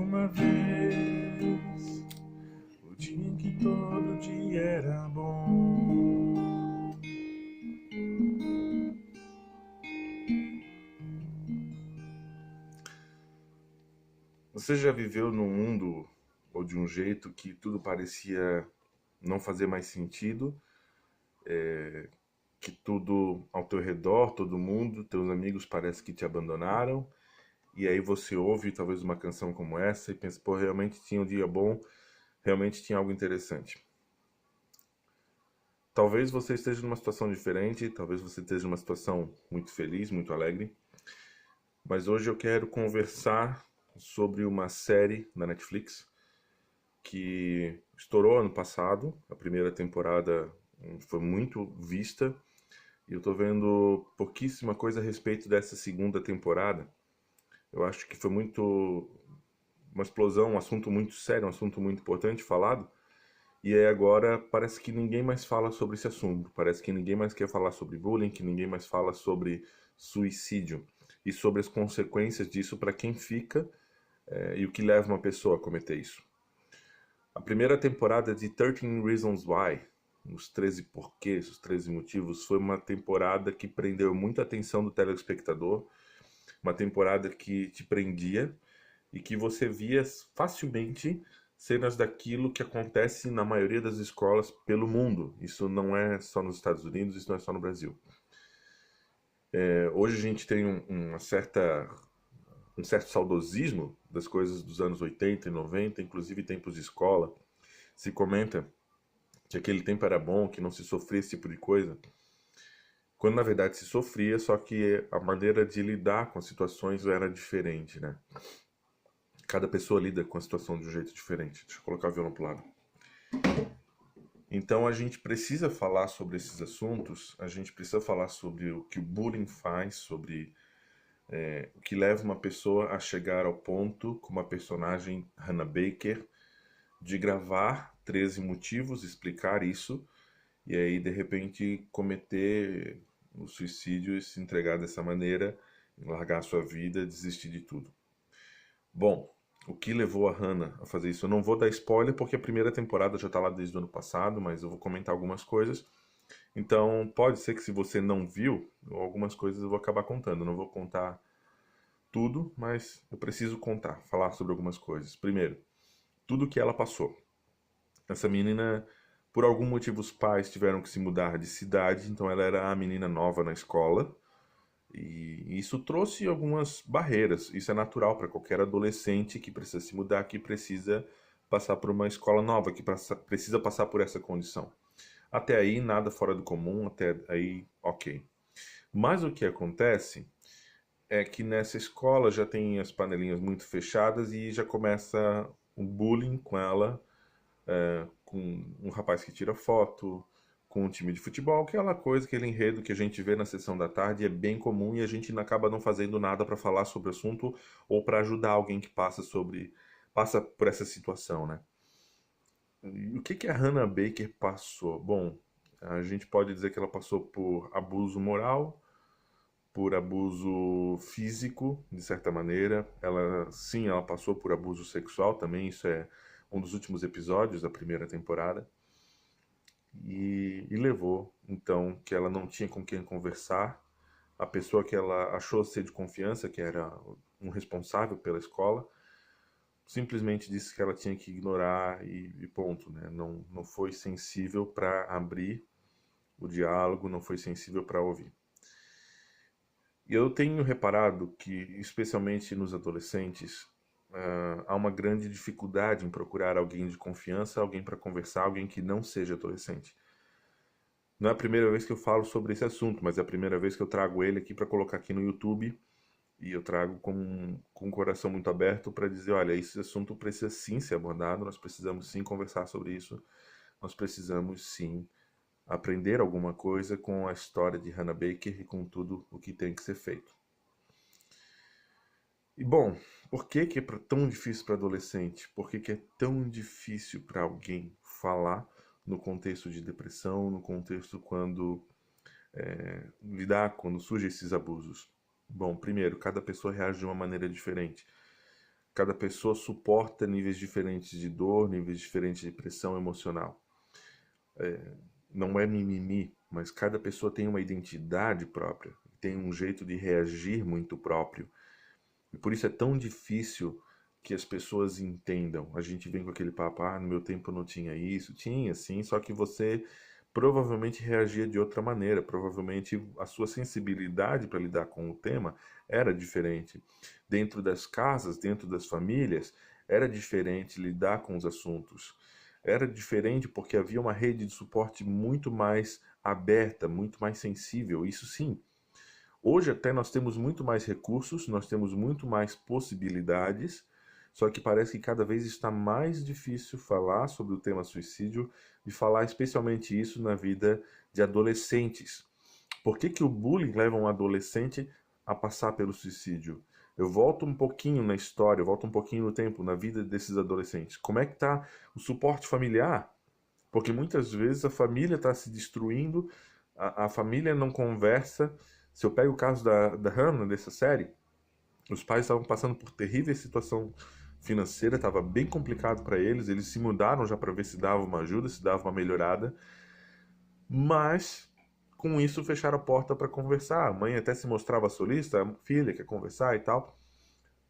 uma vez, o dia em que todo dia era bom. Você já viveu num mundo ou de um jeito que tudo parecia não fazer mais sentido, que tudo ao teu redor, todo mundo, teus amigos parece que te abandonaram, e aí você ouve talvez uma canção como essa e pensa, pô, realmente tinha um dia bom, realmente tinha algo interessante. Talvez você esteja numa situação diferente, talvez você esteja numa situação muito feliz, muito alegre, mas hoje eu quero conversar sobre uma série na Netflix que estourou ano passado. A primeira temporada foi muito vista e eu tô vendo pouquíssima coisa a respeito dessa segunda temporada. Eu acho que foi muito uma explosão, um assunto muito sério, um assunto muito importante falado. E aí agora parece que ninguém mais fala sobre esse assunto. Parece que ninguém mais quer falar sobre bullying, que ninguém mais fala sobre suicídio e sobre as consequências disso para quem fica e o que leva uma pessoa a cometer isso. A primeira temporada de 13 Reasons Why, os 13 porquês, os 13 motivos, foi uma temporada que prendeu muita atenção do telespectador, uma temporada que te prendia e que você via facilmente cenas daquilo que acontece na maioria das escolas pelo mundo. Isso não é só nos Estados Unidos, isso não é só no Brasil. Hoje a gente tem um certo saudosismo das coisas dos anos 80 e 90, inclusive tempos de escola. Se comenta que aquele tempo era bom, que não se sofria esse tipo de coisa, quando na verdade se sofria, só que a maneira de lidar com as situações era diferente, né? Cada pessoa lida com a situação de um jeito diferente. Deixa eu colocar o violão pro lado. Então a gente precisa falar sobre esses assuntos, a gente precisa falar sobre o que o bullying faz, sobre o que leva uma pessoa a chegar ao ponto, como a personagem Hannah Baker, de gravar 13 motivos, explicar isso, e aí de repente cometer o suicídio e se entregar dessa maneira, largar a sua vida, desistir de tudo. Bom, o que levou a Hannah a fazer isso? Eu não vou dar spoiler porque a primeira temporada já está lá desde o ano passado, mas eu vou comentar algumas coisas. Então, pode ser que se você não viu, algumas coisas eu vou acabar contando. Eu não vou contar tudo, mas eu preciso contar, falar sobre algumas coisas. Primeiro, tudo que ela passou. Essa menina, por algum motivo, os pais tiveram que se mudar de cidade, então ela era a menina nova na escola. E isso trouxe algumas barreiras. Isso é natural para qualquer adolescente que precisa se mudar, que precisa passar por uma escola nova, que precisa passar por essa condição. Até aí, nada fora do comum, até aí, ok. Mas o que acontece é que nessa escola já tem as panelinhas muito fechadas e já começa um bullying com ela, com um rapaz que tira foto, com um time de futebol, aquela coisa, aquele enredo que a gente vê na sessão da tarde é bem comum e a gente acaba não fazendo nada para falar sobre o assunto ou para ajudar alguém que passa por essa situação, né? E o que a Hannah Baker passou? Bom, a gente pode dizer que ela passou por abuso moral, por abuso físico, de certa maneira. Sim, ela passou por abuso sexual também, isso é um dos últimos episódios da primeira temporada. E levou, então, que ela não tinha com quem conversar. A pessoa que ela achou ser de confiança, que era um responsável pela escola, simplesmente disse que ela tinha que ignorar e ponto, né? Não foi sensível para abrir o diálogo, não foi sensível para ouvir. E eu tenho reparado que, especialmente nos adolescentes, há uma grande dificuldade em procurar alguém de confiança, alguém para conversar, alguém que não seja adolescente. Não é a primeira vez que eu falo sobre esse assunto, mas é a primeira vez que eu trago ele aqui para colocar aqui no YouTube. E eu trago com um coração muito aberto para dizer, olha, esse assunto precisa sim ser abordado, nós precisamos sim conversar sobre isso, nós precisamos sim aprender alguma coisa com a história de Hannah Baker e com tudo o que tem que ser feito. E bom, por que é tão difícil para adolescente? Por que é tão difícil para alguém falar no contexto de depressão, no contexto quando quando surgem esses abusos? Bom, primeiro, cada pessoa reage de uma maneira diferente. Cada pessoa suporta níveis diferentes de dor, níveis diferentes de pressão emocional. Não é mimimi, mas cada pessoa tem uma identidade própria, tem um jeito de reagir muito próprio. E por isso é tão difícil que as pessoas entendam. A gente vem com aquele papo, no meu tempo não tinha isso. Tinha, sim, só que você provavelmente reagia de outra maneira. Provavelmente a sua sensibilidade para lidar com o tema era diferente. Dentro das casas, dentro das famílias, era diferente lidar com os assuntos. Era diferente porque havia uma rede de suporte muito mais aberta, muito mais sensível. Isso sim. Hoje até nós temos muito mais recursos, nós temos muito mais possibilidades, só que parece que cada vez está mais difícil falar sobre o tema suicídio e falar especialmente isso na vida de adolescentes. Por que que o bullying leva um adolescente a passar pelo suicídio? Eu volto um pouquinho na história, eu volto um pouquinho no tempo, na vida desses adolescentes. Como é que está o suporte familiar? Porque muitas vezes a família está se destruindo, a família não conversa. Se eu pego o caso da Hannah, dessa série, os pais estavam passando por terrível situação financeira, estava bem complicado para eles se mudaram já para ver se dava uma ajuda, se dava uma melhorada, mas com isso fecharam a porta para conversar. A mãe até se mostrava solista, a filha quer conversar e tal,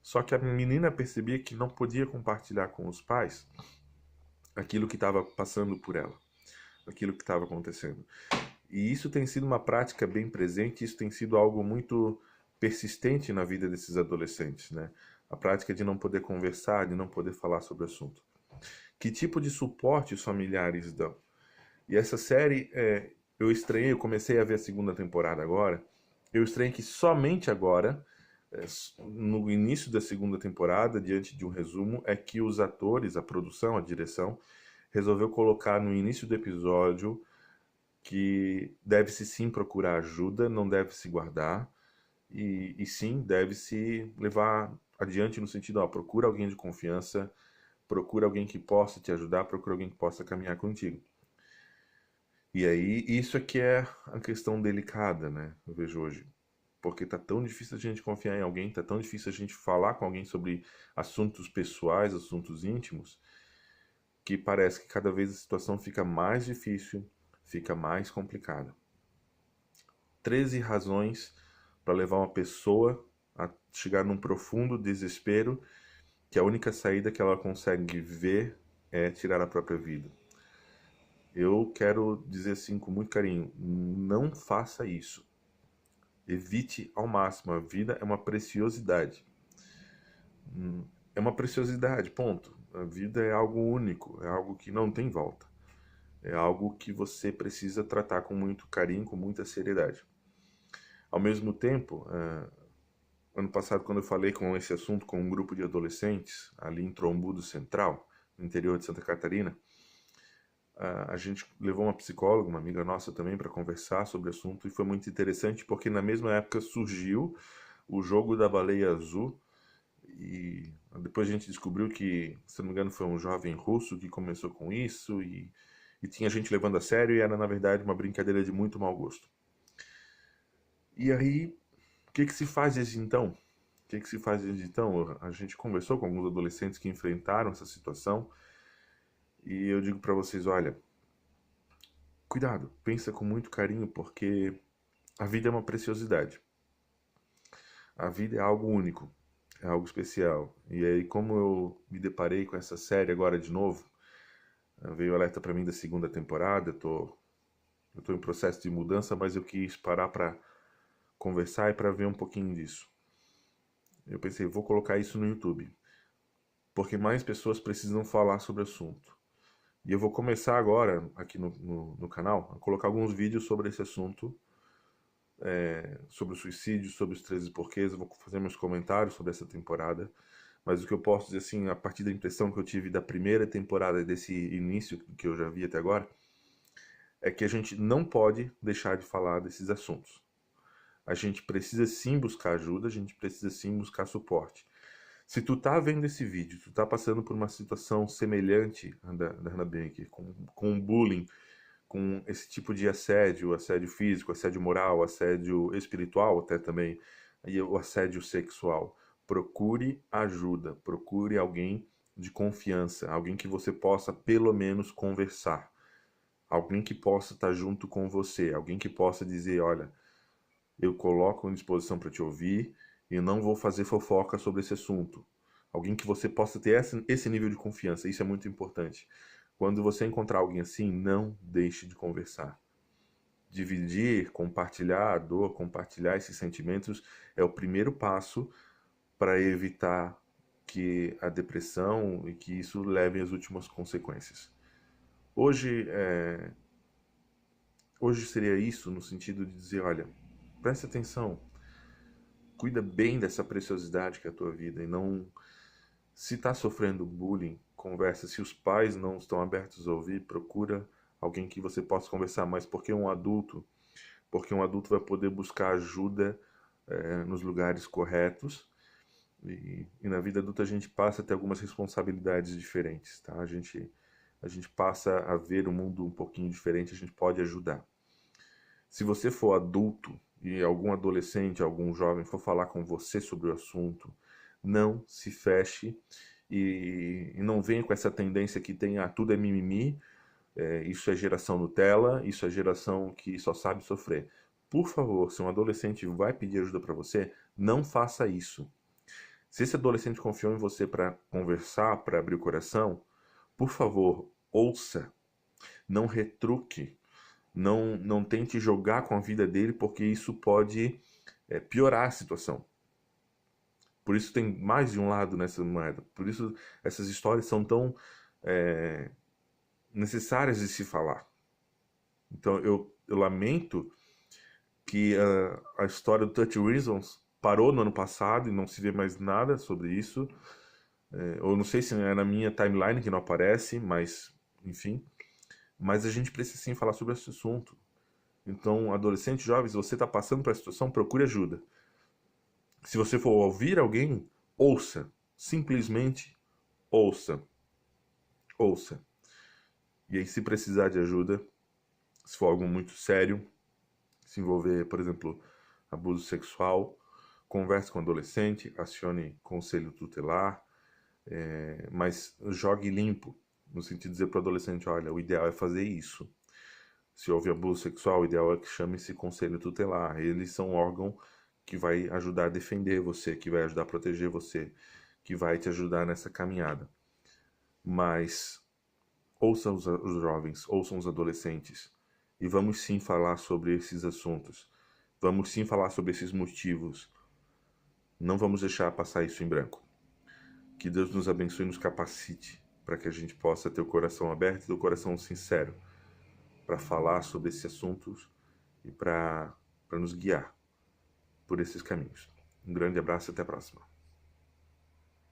só que a menina percebia que não podia compartilhar com os pais aquilo que estava passando por ela, aquilo que estava acontecendo. E isso tem sido uma prática bem presente, isso tem sido algo muito persistente na vida desses adolescentes, né? A prática de não poder conversar, de não poder falar sobre o assunto. Que tipo de suporte os familiares dão? E essa série, eu estranhei, eu comecei a ver a segunda temporada agora, eu estranhei que somente agora, no início da segunda temporada, diante de um resumo, é que os atores, a produção, a direção, resolveu colocar no início do episódio que deve-se sim procurar ajuda, não deve-se guardar, e sim deve-se levar adiante no sentido, procura alguém de confiança, procura alguém que possa te ajudar, procura alguém que possa caminhar contigo. E aí, isso é que é a questão delicada, né? Eu vejo hoje. Porque tá tão difícil a gente confiar em alguém, tá tão difícil a gente falar com alguém sobre assuntos pessoais, assuntos íntimos, que parece que cada vez a situação fica mais difícil, fica mais complicada. 13 razões para levar uma pessoa a chegar num profundo desespero, que a única saída que ela consegue ver é tirar a própria vida. Eu quero dizer assim com muito carinho, não faça isso. Evite ao máximo, a vida é uma preciosidade. É uma preciosidade, ponto. A vida é algo único, é algo que não tem volta. É algo que você precisa tratar com muito carinho, com muita seriedade. Ao mesmo tempo, ano passado, quando eu falei com esse assunto com um grupo de adolescentes, ali em Trombudo Central, no interior de Santa Catarina, a gente levou uma psicóloga, uma amiga nossa também, para conversar sobre o assunto, e foi muito interessante porque na mesma época surgiu o jogo da baleia azul, e depois a gente descobriu que, se não me engano, foi um jovem russo que começou com isso, e tinha gente levando a sério, e era, na verdade, uma brincadeira de muito mau gosto. E aí, o que se faz desde então? O que se faz desde então? A gente conversou com alguns adolescentes que enfrentaram essa situação, e eu digo para vocês, olha, cuidado, pensa com muito carinho, porque a vida é uma preciosidade. A vida é algo único, é algo especial. E aí, como eu me deparei com essa série agora de novo, veio o alerta para mim da segunda temporada, eu tô em processo de mudança, mas eu quis parar para conversar e para ver um pouquinho disso. Eu pensei, vou colocar isso no YouTube, porque mais pessoas precisam falar sobre o assunto. E eu vou começar agora, aqui no canal, a colocar alguns vídeos sobre esse assunto, sobre o suicídio, sobre os 13 porquês. Eu vou fazer meus comentários sobre essa temporada. Mas o que eu posso dizer, assim, a partir da impressão que eu tive da primeira temporada, desse início que eu já vi até agora, é que a gente não pode deixar de falar desses assuntos. A gente precisa sim buscar ajuda, a gente precisa sim buscar suporte. Se tu tá vendo esse vídeo, tu tá passando por uma situação semelhante da Hannah Baker, com bullying, com esse tipo de assédio, assédio físico, assédio moral, assédio espiritual até também, e o assédio sexual. procure ajuda, procure alguém de confiança, alguém que você possa pelo menos conversar, alguém que possa estar junto com você, alguém que possa dizer, olha, eu coloco à disposição para te ouvir e não vou fazer fofoca sobre esse assunto. Alguém que você possa ter esse nível de confiança, isso é muito importante. Quando você encontrar alguém assim, não deixe de conversar. Dividir, compartilhar a dor, compartilhar esses sentimentos é o primeiro passo para evitar que a depressão e que isso leve às últimas consequências. Hoje, hoje seria isso no sentido de dizer, olha, presta atenção, cuida bem dessa preciosidade que é a tua vida e não, se está sofrendo bullying, conversa. Se os pais não estão abertos a ouvir, procura alguém que você possa conversar mais, porque um adulto vai poder buscar ajuda nos lugares corretos. E na vida adulta a gente passa a ter algumas responsabilidades diferentes, tá? A gente passa a ver o mundo um pouquinho diferente, a gente pode ajudar. Se você for adulto e algum adolescente, algum jovem for falar com você sobre o assunto, não se feche e não venha com essa tendência que tem, tudo é mimimi, isso é geração Nutella, isso é geração que só sabe sofrer. Por favor, se um adolescente vai pedir ajuda para você, não faça isso. Se esse adolescente confiou em você para conversar, para abrir o coração, por favor, ouça, não retruque, não tente jogar com a vida dele, porque isso pode piorar a situação. Por isso tem mais de um lado nessa moeda. Por isso essas histórias são tão necessárias de se falar. Então eu lamento que a história do 30 Reasons parou no ano passado e não se vê mais nada sobre isso. Eu não sei se é na minha timeline que não aparece, mas enfim. Mas a gente precisa sim falar sobre esse assunto. Então, adolescentes, jovens, se você está passando por essa situação, procure ajuda. Se você for ouvir alguém, ouça. Simplesmente ouça. Ouça. E aí, se precisar de ajuda, se for algo muito sério, se envolver, por exemplo, abuso sexual, converse com o adolescente, acione conselho tutelar, mas jogue limpo, no sentido de dizer para o adolescente, olha, o ideal é fazer isso. Se houve abuso sexual, o ideal é que chame-se conselho tutelar. Eles são um órgão que vai ajudar a defender você, que vai ajudar a proteger você, que vai te ajudar nessa caminhada. Mas ouçam os jovens, ouçam os adolescentes. E vamos sim falar sobre esses assuntos. Vamos sim falar sobre esses motivos. Não vamos deixar passar isso em branco. Que Deus nos abençoe e nos capacite para que a gente possa ter o coração aberto e o coração sincero para falar sobre esses assuntos e para nos guiar por esses caminhos. Um grande abraço e até a próxima.